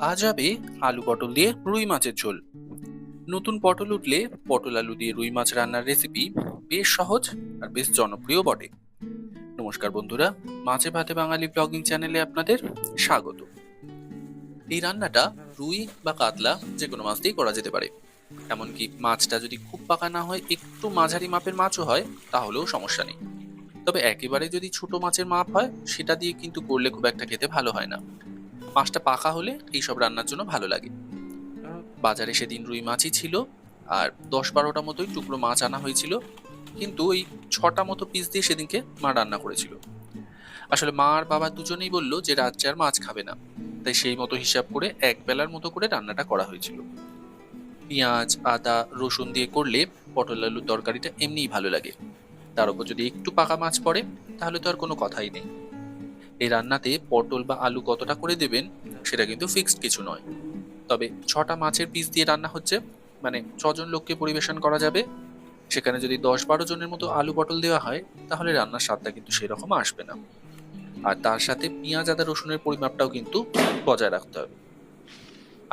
আজ হবে আলু পটল দিয়ে রুই মাছের ঝোল। নতুন পটল উঠলে পটল আলু দিয়ে রুই মাছ রান্নার রেসিপি বেশ সহজ আর বেশ জনপ্রিয় বটে। নমস্কার বন্ধুরা, মাছে ভাতে বাঙালি ব্লগিং চ্যানেলে আপনাদের স্বাগত। এই রান্নাটা রুই বা কাতলা যে কোনো মাছ দিয়েই করা যেতে পারে। এমনকি মাছটা যদি খুব পাকা না হয়, একটু মাঝারি মাপের মাছও হয়, তাহলেও সমস্যা নেই। তবে একেবারে যদি ছোট মাছের মাপ হয়, সেটা দিয়ে কিন্তু করলে খুব একটা খেতে ভালো হয় না। মাছটা পাকা হলে এইসব রান্নার জন্য ভালো লাগে। বাজারে সেদিন রুই মাছই ছিল, আর 10-12টা মতোই টুকরো মাছ আনা হয়েছিল। কিন্তু ওই 6টা মতো পিস দিয়ে সেদিনকে মা রান্না করেছিল। আসলে মা আর বাবা দুজনেই বললো যে রাত্রে আর মাছ খাবে না, তাই সেই মতো হিসাব করে এক বেলার মতো করে রান্নাটা করা হয়েছিল। পেঁয়াজ, আদা, রসুন দিয়ে করলে পটল আলুর তরকারিটা এমনিই ভালো লাগে। তার উপর যদি একটু পাকা মাছ পড়ে, তাহলে তো আর কোনো কথাই নেই। এই রান্নাতে পটল বা আলু কতটা করে দেবেন সেটা কিন্তু ফিক্সড কিছু নয়। তবে 6টা মাছের পিস দিয়ে রান্না হচ্ছে, মানে 6জন লোককে পরিবেশন করা যাবে। সেখানে যদি 10-12 জনের মতো আলু পটল দেওয়া হয়, তাহলে রান্নার স্বাদটা কিন্তু সেরকম আসবে না। আর তার সাথে পেঁয়াজ, আদা, রসুনের পরিমাপটাও কিন্তু বজায় রাখতে হবে।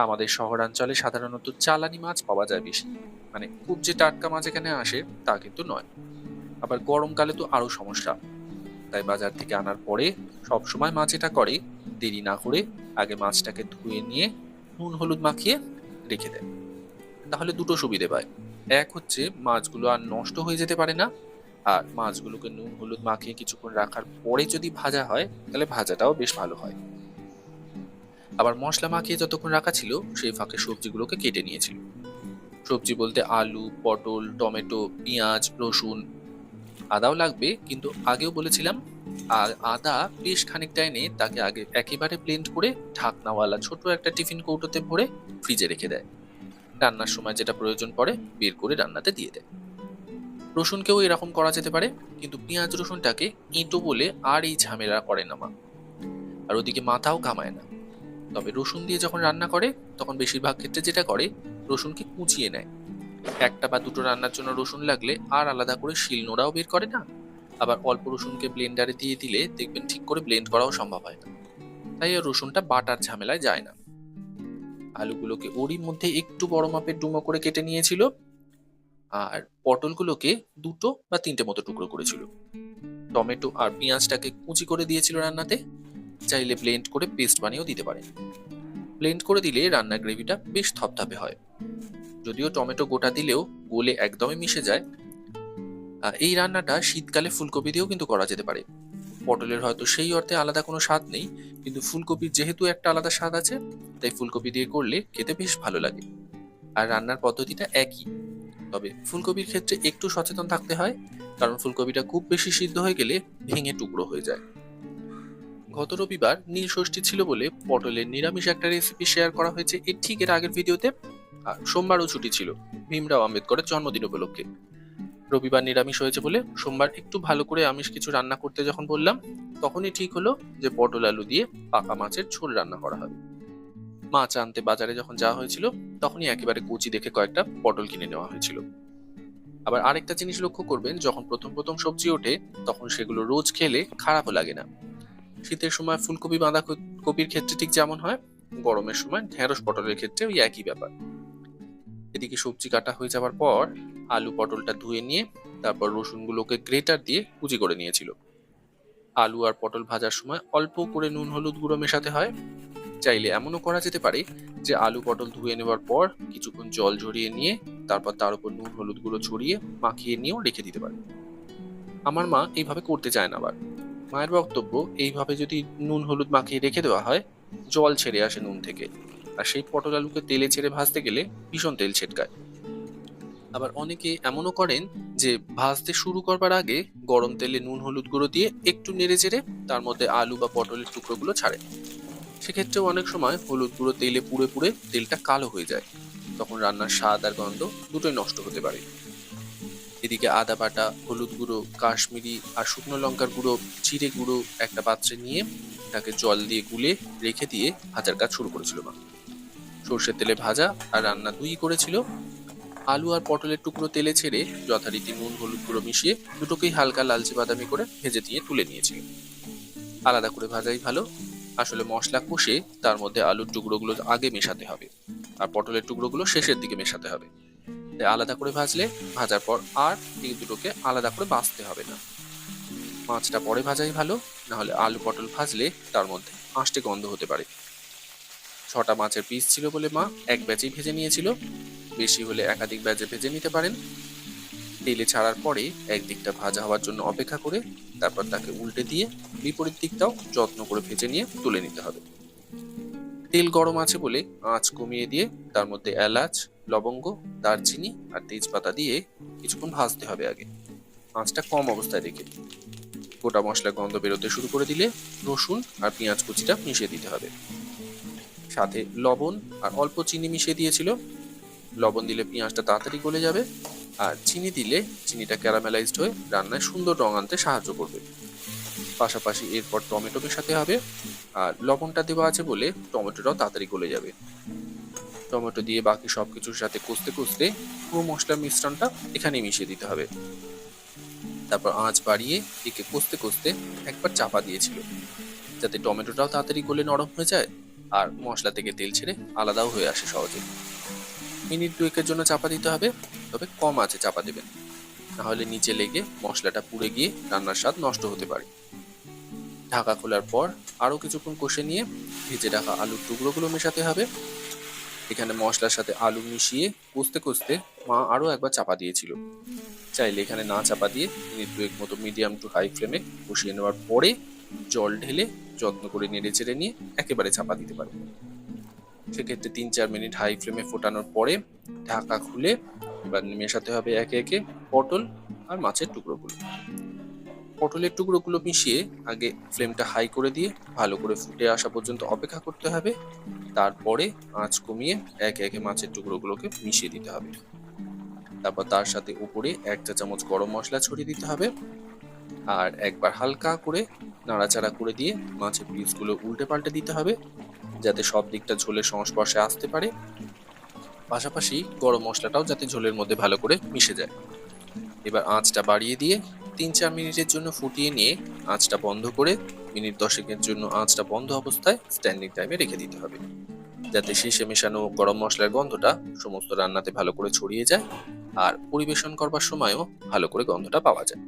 আমাদের শহরাঞ্চলে সাধারণত চালানি মাছ পাওয়া যায় বেশি, মানে খুব যে টাটকা মাছ এখানে আসে তা কিন্তু নয়। আবার গরমকালে তো আরো সমস্যা। তাই বাজার থেকে আনার পরে সবসময় মাছ এটা করে, দেরি না করে আগে মাছটাকে ধুয়ে নিয়ে নুন হলুদ মাখিয়ে রেখে দেয়। তাহলে দুটো সুবিধে পায়। এক হচ্ছে মাছগুলো আর নষ্ট হয়ে যেতে পারে না, আর মাছগুলোকে নুন হলুদ মাখিয়ে কিছুক্ষণ রাখার পরে যদি ভাজা হয়, তাহলে ভাজাটাও বেশ ভালো হয়। আবার মশলা মাখিয়ে যতক্ষণ রাখা ছিল, সেই ফাঁকে সবজিগুলোকে কেটে নিয়েছিল। সবজি বলতে আলু, পটল, টমেটো, পেঁয়াজ, রসুন, আদাও লাগবে, কিন্তু আগেও বলেছিলাম। আর আদা বেশ খানিকটা এনে তাকে আগে একেবারে ব্লেন্ড করে ঢাকনাওয়ালা ছোট একটা টিফিন কৌটোতে ভরে ফ্রিজে রেখে দেয়। রান্নার সময় যেটা প্রয়োজন পড়ে বের করে রান্নাতে দিয়ে দেয়। রসুনকেও এরকম করা যেতে পারে, কিন্তু পেঁয়াজ রসুনটাকে এঁটো বলে আর এই ঝামেলা করে না মা। আর ওদিকে মাথাও ঘামায় না। তবে রসুন দিয়ে যখন রান্না করে, তখন বেশিরভাগ ক্ষেত্রে যেটা করে, রসুনকে কুচিয়ে নেয়। একটা বা দুটো রান্নার জন্য রসুন লাগলে আর আলাদা করে শিলনোড়াও বের করে না। আবার অল্প রসুনকে ব্লেন্ডারে দিয়ে দিলে দেখবেন ঠিক করে ব্লেন্ড করাও সম্ভব হয় না। তাই আর রসুনটা বাটার ঝামেলায় যায় না। আলুগুলোকে ওরই মধ্যে একটু বড় মাপের ডুমো করে কেটে নিয়েছিল, আর পটলগুলোকে 2 বা 3টে মতো টুকরো করেছিল। টমেটো আর পেঁয়াজটাকে কুচি করে দিয়েছিল রান্নাতে। চাইলে ব্লেন্ড করে পেস্ট বানিয়েও দিতে পারেন। ব্লেন্ড করে দিলে রান্নার গ্রেভিটা বেশ থপথপে হয়। যদিও টমেটো গোটা দিলেও গলে একদমই মিশে যায়। এই রান্নাটা শীতকালে ফুলকপি দিয়েও কিন্তু করা যেতে পারে। পটলের হয়তো সেই অর্থে আলাদা কোনো স্বাদ নেই, কিন্তু ফুলকপির যেহেতু একটা আলাদা স্বাদ আছে, তাই ফুলকপি দিয়ে করলে খেতে বেশ ভালো লাগে। আর রান্নার পদ্ধতিটা একই, তবে ফুলকপির ক্ষেত্রে একটু সচেতন থাকতে হয়, কারণ ফুলকপিটা খুব বেশি সিদ্ধ হয়ে গেলে ভেঙে টুকরো হয়ে যায়। গত রবিবার নীল ষষ্ঠী ছিল বলে পটলের নিরামিষ একটা রেসিপি শেয়ার করা হয়েছে এর আগের ভিডিওতে। আর সোমবারও ছুটি ছিল, ভীমরাও আম্বেদকরের জন্মদিন উপলক্ষে। রবিবার নিরামিষ হয়েছে বলে সোমবার একটু ভালো করে আমিষ কিছু রান্না করতে যখন বললাম, তখনই ঠিক হলো যে পটল আলু দিয়ে পাকা মাছের ঝোল রান্না করা হবে। মাছ আনতে বাজারে যখন যাওয়া হয়েছিল, তখনই একেবারে কচি দেখে কয়েকটা পটল কিনে নেওয়া হয়েছিল। আবার আরেকটা জিনিস লক্ষ্য করবেন, যখন প্রথম প্রথম সবজি ওঠে, তখন সেগুলো রোজ খেলে খারাপও লাগে না। শীতের সময় ফুলকপি, বাঁধাকপির ক্ষেত্রে ঠিক যেমন হয়, গরমের সময় ঢেঁড়স পটলের ক্ষেত্রে ওই একই ব্যাপার। এদিকে সবজি কাটা হয়ে যাওয়ার পর আলু পটলটা ধুয়ে নিয়ে তারপর রসুনগুলোকে গ্রেটার দিয়ে কুচি করে নিয়েছিল। আলু আর পটল ভাজার সময় অল্প করে নুন হলুদ গুঁড়ো মেশাতে হয়। চাইলে এমনও করা যেতে পারে যে আলু পটল ধুয়ে নেওয়ার পর কিছুক্ষণ জল ঝরিয়ে নিয়ে তারপর তার উপর নুন হলুদ গুঁড়ো ছড়িয়ে মাখিয়ে নিয়েও রেখে দিতে পারে। আমার মা এইভাবে করতে চায় না। আবার মায়ের বক্তব্য, এইভাবে যদি নুন হলুদ মাখিয়ে রেখে দেওয়া হয়, জল ছেড়ে আসে নুন থেকে, আর সেই পটল আলুকে তেলে ছেড়ে ভাজতে গেলে ভীষণ তেল ছেটকায়। আবার অনেকে এমনও করেন যে ভাজতে শুরু করবার আগে গরম তেলে নুন হলুদ গুঁড়ো দিয়ে একটু নেড়ে চেড়ে তার মধ্যে আলু বা পটলের টুকরোগুলো ছাড়ে। সেক্ষেত্রেও অনেক সময় হলুদ গুঁড়ো তেলে পুড়ে পুড়ে তেলটা কালো হয়ে যায়। তখন রান্নার স্বাদ আর গন্ধ দুটোই নষ্ট হতে পারে। এদিকে আদা বাটা, হলুদ গুঁড়ো, কাশ্মীরি আর শুকনো লঙ্কার গুঁড়ো, জিরে গুঁড়ো একটা পাত্রে নিয়ে তাকে জল দিয়ে গুলে রেখে দিয়ে ভাজার কাজ শুরু করেছিল মা। সর্ষের তেলে ভাজা আর রান্না দুই করেছিল। আলু আর পটলের টুকরো তেলে ছেড়ে যথারীতি নুন হলুদ গুঁড়ো মিশিয়ে দুটোকেই হালকা লালচে বাদামি করে ভেজে দিয়ে তুলে নিয়েছিল। আলাদা করে ভাজাই ভালো। আসলে মশলা কষে তার মধ্যে আলুর টুকরোগুলো আগে মেশাতে হবে, আর পটলের টুকরোগুলো শেষের দিকে মেশাতে হবে। তাই আলাদা করে ভাজলে ভাজার পর আর এই দুটোকে আলাদা করে ভাজতে হবে না। মাছটা পরে ভাজাই ভালো, না হলে আলু পটল ভাজলে তার মধ্যে আষ্টে গন্ধ হতে পারে। 6টা মাছের পিস ছিল বলে মা এক ব্যাচেই ভেজে নিয়েছিল, বেশি হলে একাধিক ব্যাচে ভেজে নিতে পারেন। তেলে ছাড়ার পরে একদিকটা ভাজা হওয়ার জন্য অপেক্ষা করে তারপর তাকে উল্টে দিয়ে বিপরীত দিকটাও যত্ন করে ভেজে নিয়ে তুলে নিতে হবে। তেল গরম আছে বলে আঁচ কমিয়ে দিয়ে তার মধ্যে এলাচ, লবঙ্গ, দারচিনি আর তেজপাতা দিয়ে কিছুক্ষণ ভাজতে হবে আগে, আঁচটা কম অবস্থায় রেখে। গোটা মশলা গন্ধ বেরোতে শুরু করে দিলে রসুন আর পেঁয়াজ কুচিটা মিশিয়ে দিতে হবে। সাথে লবণ আর অল্প চিনি মিশিয়ে দিয়েছিল। লবণ দিলে পেঁয়াজটা তাড়াতাড়ি গলে যাবে, আর চিনি দিলে চিনিটা ক্যারামেলাইজড হয়ে রান্নায় সুন্দর রং আনতে সাহায্য করবে। পাশাপাশি এরপর টমেটো মেশাতে হবে, আর লবণটা দেওয়া আছে বলে টমেটোটাও তাড়াতাড়ি গলে যাবে। টমেটো দিয়ে বাকি সবকিছুর সাথে কষতে কষতে পুরো মশলার মিশ্রণটা এখানেই মিশিয়ে দিতে হবে। তারপর আঁচ বাড়িয়ে একে কষতে কষতে একবার চাপা দিয়েছিল, যাতে টমেটোটাও তাড়াতাড়ি গলে নরম হয়ে যায় আর মশলা থেকে তেল ছেড়ে আলাদাও হয়ে আসে সহজে। মিনিট 2-এর জন্য চাপা দিতে হবে, তবে কম আঁচে চাপা দেবেন, না হলে নিচে লেগে মশলাটা পুড়ে গিয়ে রান্নার স্বাদ নষ্ট হতে পারে। ঢাকা খোলার পর আরো কিছুক্ষণ কষে নিয়ে ভেজে রাখা আলুর টুকরোগুলো মেশাতে হবে। এখানে মশলার সাথে আলু মিশিয়ে কষতে কষতে মা আরো একবার চাপা দিয়েছিল। চাইলে এখানে না চাপা দিয়ে মিনিট 2 মতো মিডিয়াম টু হাই ফ্লেমে কষিয়ে নেওয়ার পরে জল ঢেলে যত্ন করে নেড়ে চেড়ে নিয়ে একেবারে চাপা দিতে পারে। সেক্ষেত্রে 3-4 মিনিট হাই ফ্লেমে ফোটানোর পরে ঢাকা খুলে এবার মেশাতে হবে একে একে পটল আর মাছের টুকরোগুলো। পটলের টুকরোগুলো মিশিয়ে আগে ফ্লেমটা হাই করে দিয়ে ভালো করে ফুটে আসা পর্যন্ত অপেক্ষা করতে হবে। তারপরে আঁচ কমিয়ে একে একে মাছের টুকরোগুলোকে মিশিয়ে দিতে হবে। তারপর তার সাথে উপরে 1 চা চামচ গরম মশলা ছড়িয়ে দিতে হবে, আর একবার হালকা করে নাড়াচাড়া করে দিয়ে মাছের পিসগুলো উল্টে পাল্টে দিতে হবে, যাতে সব দিকটা ঝোলের সংস্পর্শে আসতে পারে। পাশাপাশি গরম মশলাটাও যাতে ঝোলের মধ্যে ভালো করে মিশে যায়। এবার আঁচটা বাড়িয়ে দিয়ে 3-4 মিনিটের জন্য ফুটিয়ে নিয়ে আঁচটা বন্ধ করে মিনিট 10-এর জন্য আঁচটা বন্ধ অবস্থায় স্ট্যান্ডিং টাইমে রেখে দিতে হবে, যাতে শেষে মেশানো গরম মশলার গন্ধটা সমস্ত রান্নাতে ভালো করে ছড়িয়ে যায় আর পরিবেশন করবার সময়ও ভালো করে গন্ধটা পাওয়া যায়।